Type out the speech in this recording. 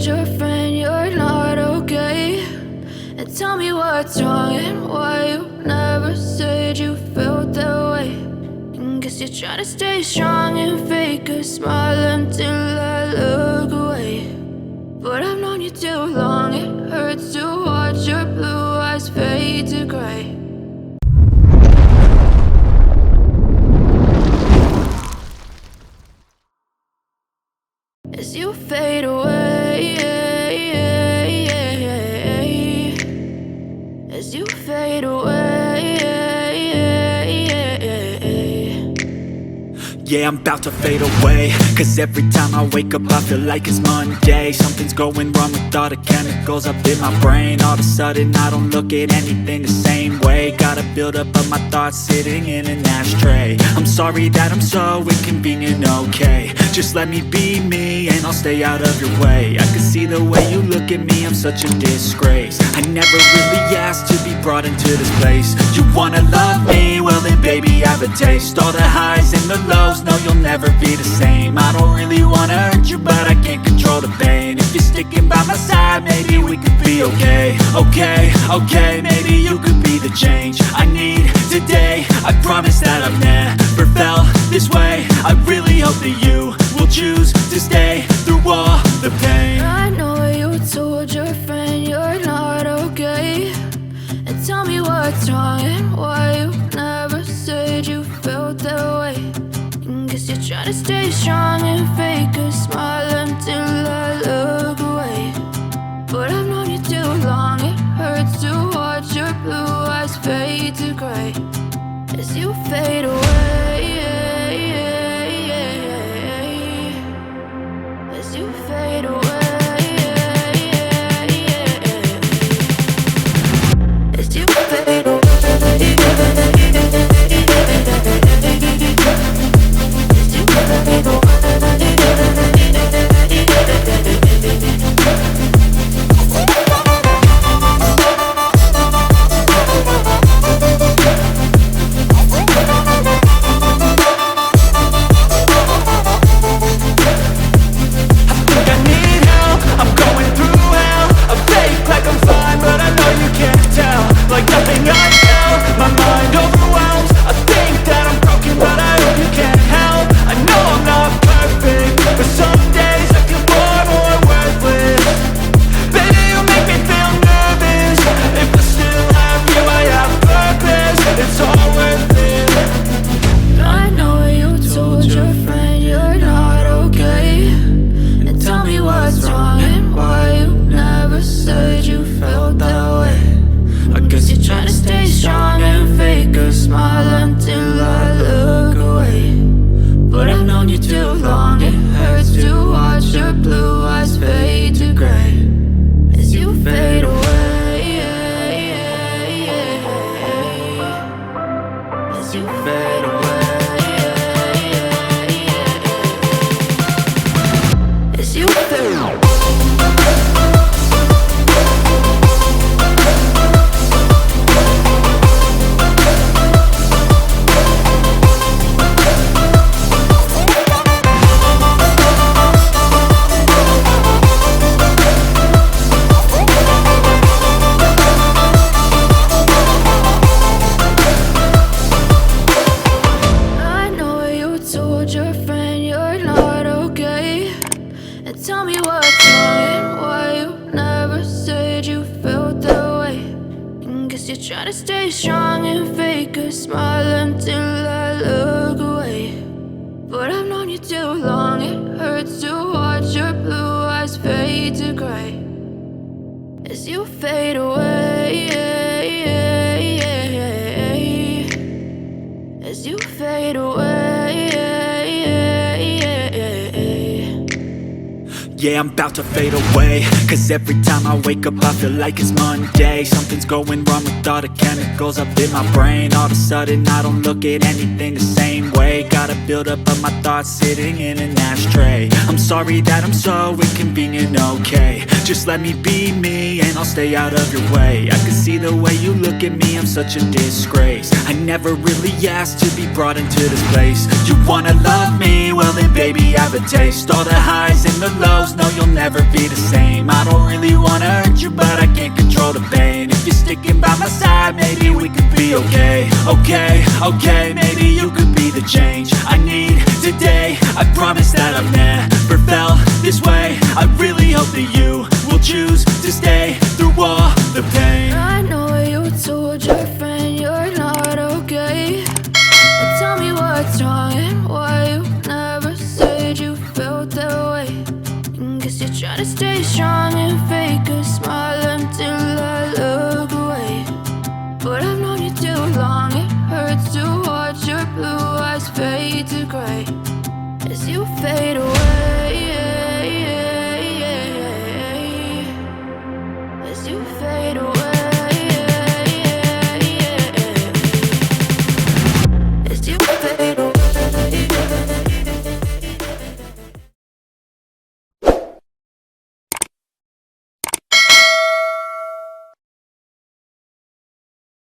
told your friend you're not okay? And tell me what's wrong and why you never said you felt that way. And guess you're trying to stay strong and fake a smile until I look away. But I've known you too long, it hurts to watch your blue eyes fade to gray. As you fade away, as you fade away. Yeah, I'm about to fade away, cause every time I wake up I feel like it's Monday. Something's going wrong with all the chemicals up in my brain. All of a sudden I don't look at anything the same way. Got a buildup of my thoughts sitting in an ashtray. I'm sorry that I'm so inconvenient, okay? Just let me be me and I'll stay out of your way. I can see the way you look at me, I'm such a disgrace. I never really asked to be brought into this place. You wanna love me? Well then baby, have a taste. All the highs and the lows, no, you'll never be the same. I don't really wanna hurt you, but I can't control the pain. If you're sticking by my side, maybe we could be okay. Okay, maybe you could be the change I need today. I promise that I've never felt this way. I really hope that you will choose to stay through all the pain. I know you told your friend you're not okay. And tell me what's wrong and why you never said you felt that way. Guess you're trying to stay strong and fake a smile until I look away. But I've known you too long, it hurts to watch your blue eyes fade to gray. As you fade away, as you fade away, as you fade away. Yeah, I'm about to fade away, cause every time I wake up I feel like it's Monday. Something's going wrong with all the chemicals up in my brain. All of a sudden I don't look at anything the same way. Got a buildup of my thoughts sitting in an ashtray. I'm sorry that I'm so inconvenient, okay? Just let me be me and I'll stay out of your way. I can see the way you look at me, I'm such a disgrace. I never really asked to be brought into this place. You wanna love me? Well then baby, have a taste. All the highs and the lows, no, you'll never be the same. be okay, okay, okay. Maybe you could be the change I need today. I promise that I've never felt this way. I really hope that you will choose to stay through all the pain. I know you told your friend you're not okay. Tell me what's wrong and why you never said you felt that way. Guess you're trying to stay strong and fake a smile until I look away. But I've known you too long, it hurts to watch your blue eyes fade to gray as you fade away.